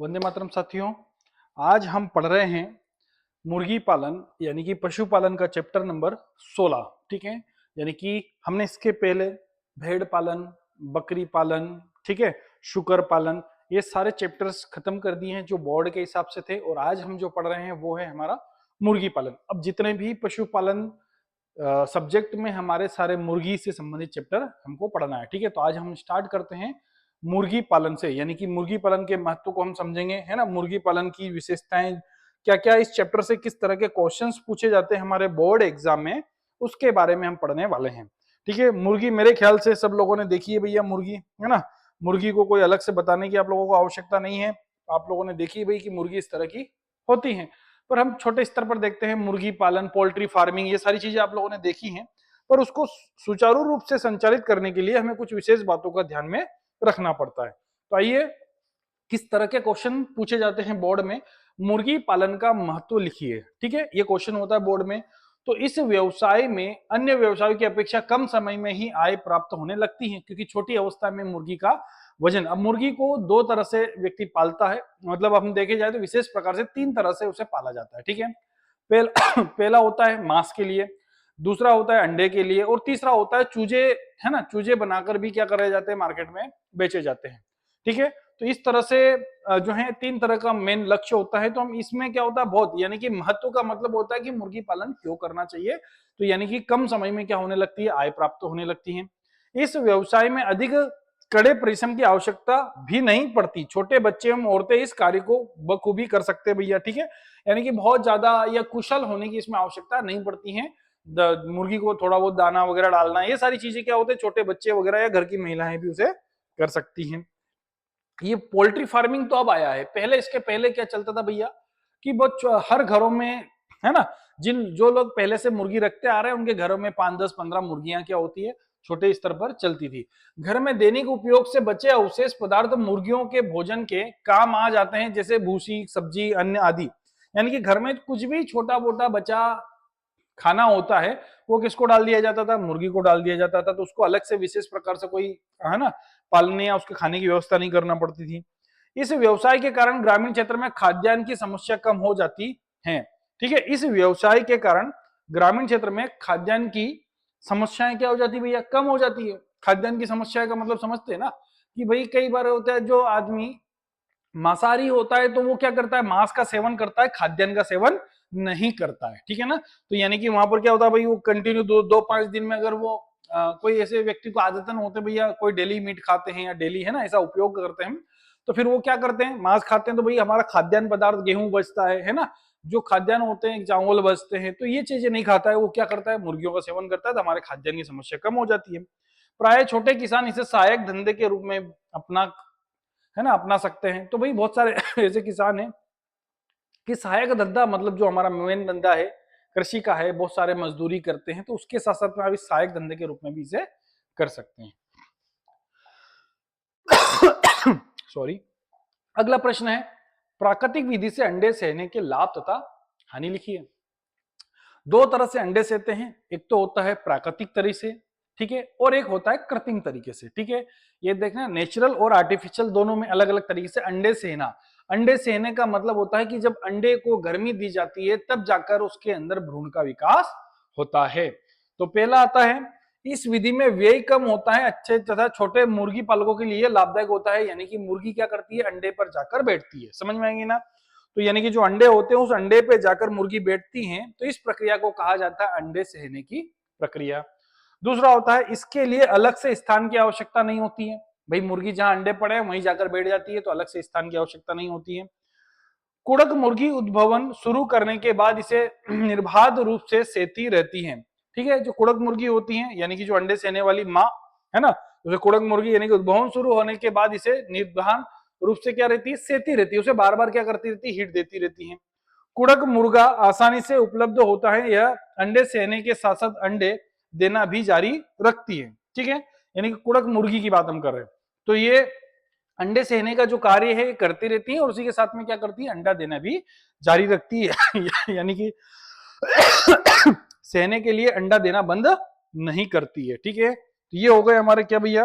वंदे मातरम साथियों। आज हम पढ़ रहे हैं मुर्गी पालन यानी कि पशुपालन का चैप्टर नंबर 16। ठीक है, यानी कि हमने इसके पहले भेड़ पालन, बकरी पालन, ठीक है, शुकर पालन, ये सारे चैप्टर्स खत्म कर दिए हैं जो बोर्ड के हिसाब से थे। और आज हम जो पढ़ रहे हैं वो है हमारा मुर्गी पालन। अब जितने भी पशुपालन सब्जेक्ट में हमारे सारे मुर्गी से संबंधित चैप्टर हमको पढ़ना है। ठीक है, तो आज हम स्टार्ट करते हैं मुर्गी पालन से, यानी कि मुर्गी पालन के महत्व को हम समझेंगे, है ना। मुर्गी पालन की विशेषताएं क्या क्या, इस चैप्टर से किस तरह के क्वेश्चंस पूछे जाते हैं हमारे बोर्ड एग्जाम में, उसके बारे में हम पढ़ने वाले हैं। ठीक है, मुर्गी मेरे ख्याल से सब लोगों ने देखी है भैया, मुर्गी, है ना। मुर्गी को कोई अलग से बताने की आप लोगों को आवश्यकता नहीं है। आप लोगों ने देखी भाई कि मुर्गी इस तरह की होती है। पर हम छोटे स्तर पर देखते हैं मुर्गी पालन, पोल्ट्री फार्मिंग, ये सारी चीजें आप लोगों ने देखी हैं। पर उसको सुचारू रूप से संचालित करने के लिए हमें कुछ विशेष बातों का ध्यान में रखना पड़ता है। तो आइए, किस तरह के क्वेश्चन पूछे जाते हैं बोर्ड में। मुर्गी पालन का महत्व लिखिए। ठीक है, ये क्वेश्चन होता है बोर्ड में। तो इस व्यवसाय में अन्य व्यवसायों की अपेक्षा कम समय में ही आय प्राप्त होने लगती है, क्योंकि छोटी अवस्था में मुर्गी का वजन, अब मुर्गी को दो तरह से व्यक्ति पालता है, मतलब हम देखे जाए तो विशेष प्रकार से तीन तरह से उसे पाला जाता है। ठीक है, पहला होता है मांस के लिए, दूसरा होता है अंडे के लिए, और तीसरा होता है चूजे, है ना। चूजे बनाकर भी क्या करे जाते हैं, मार्केट में बेचे जाते हैं। ठीक है, तो इस तरह से जो है तीन तरह का मेन लक्ष्य होता है। तो हम इसमें क्या होता है, बहुत यानी कि महत्व का मतलब होता है कि मुर्गी पालन क्यों करना चाहिए। तो यानी कि कम समय में क्या होने लगती है, आय प्राप्त होने लगती है। इस व्यवसाय में अधिक कड़े परिश्रम की आवश्यकता भी नहीं पड़ती, छोटे बच्चे एवं औरतें इस कार्य को बखूबी कर सकते हैं भैया। ठीक है, यानी कि बहुत ज्यादा या कुशल होने की इसमें आवश्यकता नहीं पड़ती है। मुर्गी को थोड़ा बहुत दाना वगैरह डालना, ये सारी चीजें क्या होते हैं, छोटे बच्चे वगैरह या घर की महिलाएं भी उसे कर सकती हैं। ये पोल्ट्री फार्मिंग तो अब आया है, पहले इसके पहले क्या चलता था भैया कि हर घरों में, है ना, जो लोग पहले से मुर्गी रखते आ रहे हैं उनके घरों में 5, 10, 15 मुर्गियां क्या होती है, छोटे स्तर पर चलती थी। घर में दैनिक उपयोग से बचे अवशेष पदार्थ मुर्गियों के भोजन के काम आ जाते हैं, जैसे भूसी, सब्जी, अन्न आदि। यानी कि घर में कुछ भी छोटा मोटा बचा खाना होता है वो किसको डाल दिया जाता था, मुर्गी को डाल दिया जाता था। तो उसको अलग से विशेष प्रकार से कोई, है ना, पालने या उसके खाने की व्यवस्था नहीं करना पड़ती थी। इस व्यवसाय के कारण ग्रामीण क्षेत्र में खाद्यान्न की समस्या कम हो जाती है। ठीक है, इस व्यवसाय के कारण ग्रामीण क्षेत्र में खाद्यान्न की समस्याएं क्या हो जाती है भैया, कम हो जाती है। खाद्यान्न की समस्या का मतलब समझते हैं ना, कि भाई कई बार होता है जो आदमी मांसाहारी होता है तो वो क्या करता है, मांस का सेवन करता है, खाद्यान्न का सेवन नहीं करता है। ठीक है ना, तो यानी कि वहां पर क्या होता है भाई, वो कंटिन्यू 2-5 दिन में अगर वो कोई ऐसे व्यक्ति को आदतन होते भैया, कोई डेली मीट खाते हैं या डेली, है ना, ऐसा उपयोग करते हैं, तो फिर वो क्या करते हैं, मांस खाते हैं, तो भाई हमारा खाद्यान्न पदार्थ गेहूं बचता है ना, जो खाद्यान्न होते हैं चावल बचते हैं, तो ये चीजें नहीं खाता है, वो क्या करता है, मुर्गियों का सेवन करता है, तो हमारे खाद्यान्न की समस्या कम हो जाती है। प्राय छोटे किसान इसे सहायक धंधे के रूप में अपना, है ना, अपना सकते हैं। तो भाई बहुत सारे ऐसे किसान हैं कि सहायक धंधा, मतलब जो हमारा मेन धंधा है कृषि का है, बहुत सारे मजदूरी करते हैं, तो उसके साथ साथ में आप इस सहायक धंधे के रूप में भी इसे कर सकते हैं। सॉरी। अगला प्रश्न है, प्राकृतिक विधि से अंडे सेने के लाभ तथा हानि लिखिए। दो तरह से अंडे सेते हैं, एक तो होता है प्राकृतिक तरीके से, ठीक है, और एक होता है कृत्रिम तरीके से। ठीक है, ये देखना, नेचुरल और आर्टिफिशियल दोनों में अलग अलग तरीके से अंडे सेना। अंडे सेने का मतलब होता है कि जब अंडे को गर्मी दी जाती है तब जाकर उसके अंदर भ्रूण का विकास होता है। तो पहला आता है, इस विधि में व्यय कम होता है, अच्छे तथा छोटे मुर्गी पालकों के लिए लाभदायक होता है। यानी कि मुर्गी क्या करती है, अंडे पर जाकर बैठती है, समझ में आएंगे ना। तो यानी कि जो अंडे होते हैं उस अंडे पे जाकर मुर्गी बैठती हैं, तो इस प्रक्रिया को कहा जाता है अंडे सहने की प्रक्रिया। दूसरा होता है, इसके लिए अलग से स्थान की आवश्यकता नहीं होती है। भाई मुर्गी जहां अंडे पड़े हैं वहीं जाकर बैठ जाती है, तो अलग से स्थान की आवश्यकता नहीं होती है। कुड़क मुर्गी उद्भवन शुरू करने के बाद इसे निर्बाध रूप से सेती रहती है। ठीक है, जो कुड़क मुर्गी होती है यानी कि जो अंडे सेने वाली माँ, है ना, उसे कुड़क मुर्गी यानी कि उद्भवन शुरू होने के बाद इसे निर्बाध रूप से क्या रहती है, सेती रहती है, उसे बार बार क्या करती रहती है, हीट देती रहती है। कुड़क मुर्गा आसानी से उपलब्ध होता है, यह अंडे सेने के साथ साथ अंडे देना भी जारी रखती है। ठीक है, यानी कि कुड़क मुर्गी की बात हम कर रहे हैं, तो ये अंडे सेने का जो कार्य है करती रहती है, और उसी के साथ में क्या करती है, अंडा देना भी जारी रखती है। यानी कि सेने के लिए अंडा देना बंद नहीं करती है। ठीक है, तो ये हो गए हमारे क्या भैया,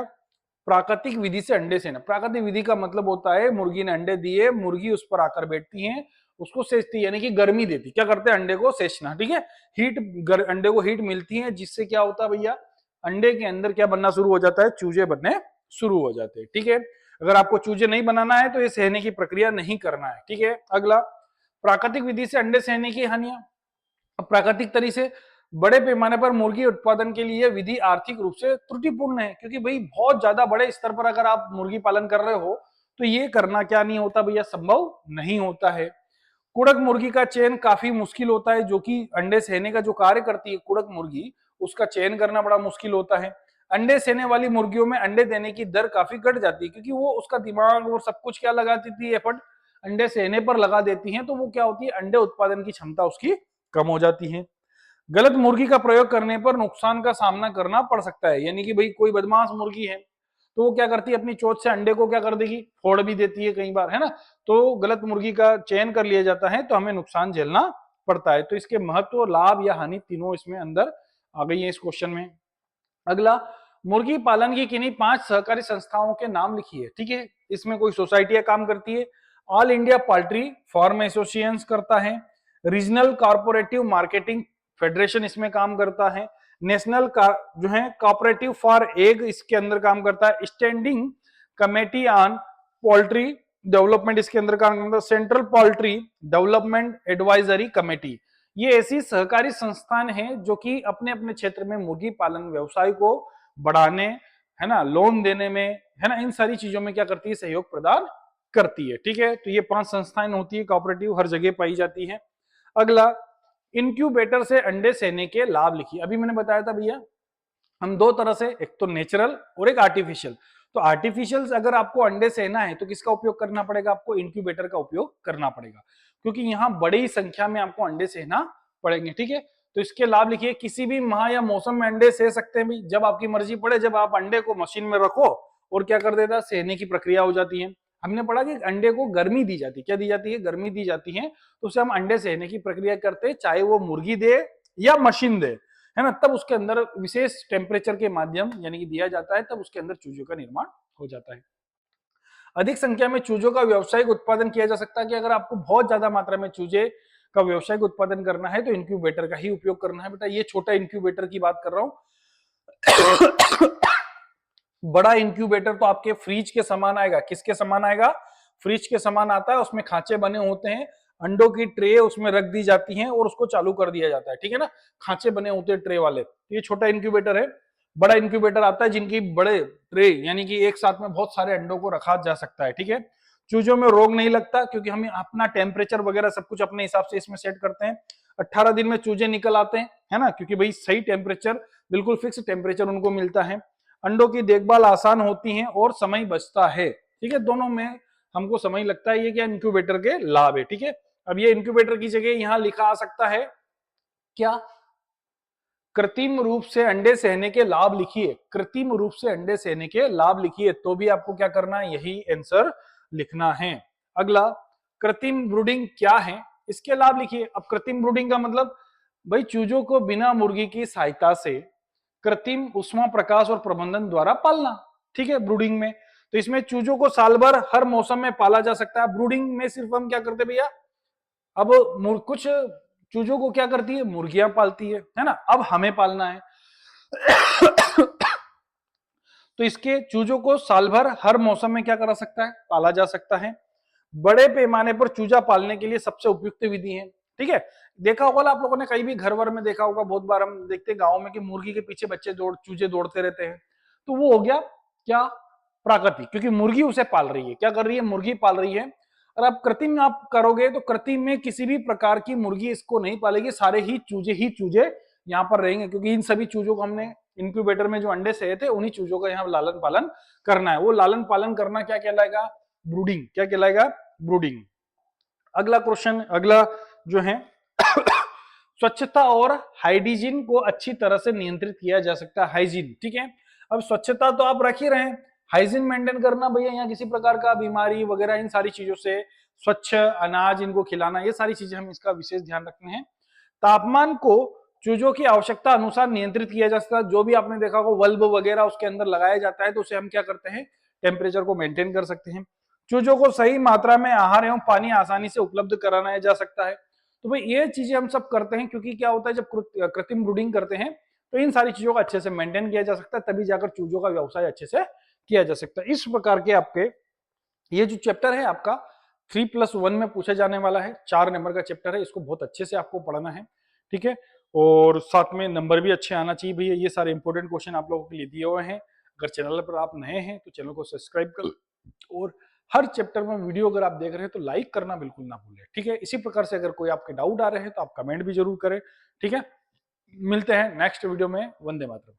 प्राकृतिक विधि से अंडे सेना। प्राकृतिक विधि का मतलब होता है मुर्गी ने अंडे दिए, मुर्गी उस पर आकर बैठती है, उसको सेचती है, यानी कि गर्मी देती। क्या करते हैं? अंडे को सेचना, ठीक है। अंडे को हीट मिलती है, जिससे क्या होता है भैया, अंडे के अंदर क्या बनना शुरू हो जाता है? चूजे बनने शुरू हो जाते हैं, ठीक है। अगर आपको चूजे नहीं बनाना है तो ये सहने की प्रक्रिया नहीं करना है, ठीक है। अगला, प्राकृतिक विधि से अंडे सहने की हानियां। प्राकृतिक तरीके से बड़े पैमाने पर मुर्गी उत्पादन के लिए विधि आर्थिक रूप से त्रुटिपूर्ण है, क्योंकि भाई बहुत ज्यादा बड़े स्तर पर अगर आप मुर्गी पालन कर रहे हो तो ये करना क्या नहीं होता भैया? संभव नहीं होता है। कुड़क मुर्गी का चयन काफी मुश्किल होता है, जो कि अंडे सहने का जो कार्य करती है कुड़क मुर्गी, उसका चयन करना बड़ा मुश्किल होता है। अंडे सहने वाली मुर्गियों में अंडे देने की दर काफी घट जाती है, क्योंकि वो उसका दिमाग और सब कुछ क्या लगा देती है? एफर्ट अंडे सहने पर लगा देती हैं, तो वो क्या होती है? अंडे उत्पादन की क्षमता उसकी कम हो जाती है। गलत मुर्गी का प्रयोग करने पर नुकसान का सामना करना पड़ सकता है, यानी कि भाई कोई बदमाश मुर्गी है तो वो क्या करती है? अपनी चोंच से अंडे को क्या कर देगी? फोड़ भी देती है कई बार, है ना। तो गलत मुर्गी का चयन कर लिया जाता है तो हमें नुकसान झेलना पड़ता है। तो इसके महत्व, लाभ या हानि तीनों इसमें अंदर आ गई है इस क्वेश्चन में। अगला, मुर्गी पालन की किन्हीं 5 सहकारी संस्थाओं के नाम लिखिए, ठीक है। इसमें कोई सोसाइटियां काम करती है। All India poultry farm association करता है, रीजनल कॉर्पोरेटिव मार्केटिंग फेडरेशन इसमें काम करता है, नेशनल जो है कोऑपरेटिव फॉर एग इसके अंदर काम करता है, standing committee on poultry development इसके अंदर काम करता है, central poultry development advisory committee. ये ऐसी सहकारी संस्थान है जो कि अपने अपने क्षेत्र में मुर्गी पालन व्यवसाय को बढ़ाने, है ना, लोन देने में, है ना, इन सारी चीजों में क्या करती है? सहयोग प्रदान करती है, ठीक है। तो ये 5 संस्थाएं होती है, कोऑपरेटिव हर जगह पाई जाती है। अगला, इंक्यूबेटर से अंडे सेने के लाभ लिखिए। अभी मैंने बताया था भैया, हम दो तरह से, एक तो नेचुरल और एक आर्टिफिशियल। तो आर्टिफिशियल अगर आपको अंडे सेना है तो किसका उपयोग करना पड़ेगा? आपको इंक्यूबेटर का उपयोग करना पड़ेगा, क्योंकि यहाँ बड़ी संख्या में आपको अंडे सेना पड़ेंगे, ठीक है। तो इसके लाभ लिखिए। किसी भी माह या मौसम में अंडे सह सकते हैं भाई, जब आपकी मर्जी पड़े, जब आप अंडे को मशीन में रखो और क्या कर देता? सहने की प्रक्रिया हो जाती है। हमने पढ़ा कि अंडे को गर्मी दी जाती है। क्या दी जाती है? गर्मी दी जाती है, तो उसे हम अंडे सहने की प्रक्रिया करते हैं, चाहे वो मुर्गी दे या मशीन दे, है ना। तब उसके अंदर विशेष टेम्परेचर के माध्यम यानी कि दिया जाता है, तब उसके अंदर चूजों का निर्माण हो जाता है। अधिक संख्या में चूजों का व्यावसायिक उत्पादन किया जा सकता है, कि अगर आपको बहुत ज्यादा मात्रा में चूजे का व्यावसायिक उत्पादन करना है तो इंक्यूबेटर का ही उपयोग करना है बेटा। ये छोटा इंक्यूबेटर की बात कर रहा हूं। बड़ा इंक्यूबेटर तो आपके फ्रिज के समान आएगा। किसके समान आएगा? फ्रिज के समान आता है। उसमें खांचे बने होते हैं, अंडों की ट्रे उसमें रख दी जाती हैं और उसको चालू कर दिया जाता है, ठीक है ना। खांचे बने होते हैं ट्रे वाले। तो ये छोटा इंक्यूबेटर है। बड़ा इंक्यूबेटर आता है जिनकी बड़े ट्रे, यानी कि एक साथ में बहुत सारे अंडों को रखा जा सकता है, ठीक है। चूजों में रोग नहीं लगता, क्योंकि हम अपना टेम्परेचर वगैरह सब कुछ अपने हिसाब से इसमें सेट करते हैं। 18 दिन में चूजे निकल आते हैं, है ना, क्योंकि भाई सही टेम्परेचर, बिल्कुल फिक्स टेम्परेचर उनको मिलता है। अंडों की देखभाल आसान होती है और समय बचता है, ठीक है। दोनों में हमको समय लगता है। ये क्या इंक्यूबेटर के लाभ है, ठीक है। अब ये इंक्यूबेटर की जगह यहां लिखा आ सकता है क्या? कृत्रिम रूप से अंडे सहने के लाभ लिखिए। कृत्रिम रूप से अंडे सहने के लाभ लिखिए, तो भी आपको क्या करना है? यही आंसर लिखना है। अगला, कृत्रिम ब्रूडिंग क्या है? इसके लाभ लिखिए। अब कृत्रिम ब्रूडिंग का मतलब भाई चूजों को बिना मुर्गी की सहायता से कृत्रिम उष्मा प्रकाश और प्रबंधन द्वारा पालना, ठीक है, ब्रूडिंग में। तो इसमें चूजों को साल भर हर मौसम में पाला जा सकता है। ब्रूडिंग में सिर्फ हम क्या करते भैया? अब कुछ चूजों को क्या करती है? मुर्गियां पालती है ना। अब हमें पालना है। तो इसके चूजों को साल भर हर मौसम में क्या करा सकता है? पाला जा सकता है। बड़े पैमाने पर चूजा पालने के लिए सबसे उपयुक्त विधि है, ठीक है। देखा होगा आप लोगों ने, कहीं भी घर वर में देखा होगा, बहुत बार हम देखते हैं गांव में कि मुर्गी के पीछे बच्चे चूजे दौड़ते रहते हैं। तो वो हो गया क्या? प्राकृतिक, क्योंकि मुर्गी उसे पाल रही है। क्या कर रही है? मुर्गी पाल रही है। और आप कृत्रिम आप करोगे तो कृत्रिम में किसी भी प्रकार की मुर्गी इसको नहीं पालेगी, सारे ही चूजे यहाँ पर रहेंगे, क्योंकि इन सभी चूजों को हमने इंक्यूबेटर में जो अंडे सहे थे उन्हीं चूजों का यहाँ लालन पालन करना है। वो लालन पालन करना क्या कहलाएगा? ब्रूडिंग। क्या कहलाएगा? ब्रूडिंग। अगला क्वेश्चन, अगला जो है स्वच्छता और हाइजीन को अच्छी तरह से नियंत्रित किया जा सकता है। हाइजीन, ठीक है। अब स्वच्छता तो आप रख ही रहे हैं, हाइजीन मेंटेन करना भैया, यहाँ किसी प्रकार का बीमारी वगैरह इन सारी चीजों से, स्वच्छ अनाज इनको खिलाना, ये सारी चीजें हम इसका विशेष ध्यान रखते हैं। तापमान को चूजों की आवश्यकता अनुसार नियंत्रित किया जा सकता है। जो भी आपने देखा होगा बल्ब वगैरह उसके अंदर लगाया जाता है तो उसे हम क्या करते हैं, टेम्परेचर को मेंटेन कर सकते हैं। चूजों को सही मात्रा में आहार एवं पानी आसानी से उपलब्ध कराया जा सकता है। तो भाई ये चीजें हम सब करते हैं, क्योंकि क्या होता है जब कृत्रिम ब्रूडिंग करते हैं तो इन सारी चीजों का अच्छे से मेंटेन किया जा सकता है, तभी जाकर चूजों का व्यवसाय अच्छे से किया जा सकता है। इस प्रकार के आपके ये जो चैप्टर है आपका 3+1 में पूछा जाने वाला है, 4 नंबर का चैप्टर है, इसको बहुत अच्छे से आपको पढ़ना है, ठीक है। और साथ में नंबर भी अच्छे आना चाहिए भैया। ये सारे इंपॉर्टेंट क्वेश्चन आप लोगों के लिए दिए हुए हैं। अगर चैनल पर आप नए हैं तो चैनल को सब्सक्राइब कर, और हर चैप्टर में वीडियो अगर आप देख रहे हैं तो लाइक करना बिल्कुल ना भूलें, ठीक है। इसी प्रकार से अगर कोई आपके डाउट आ रहे हैं तो आप कमेंट भी जरूर करें, ठीक है। मिलते हैं नेक्स्ट वीडियो में। वंदे मातरम।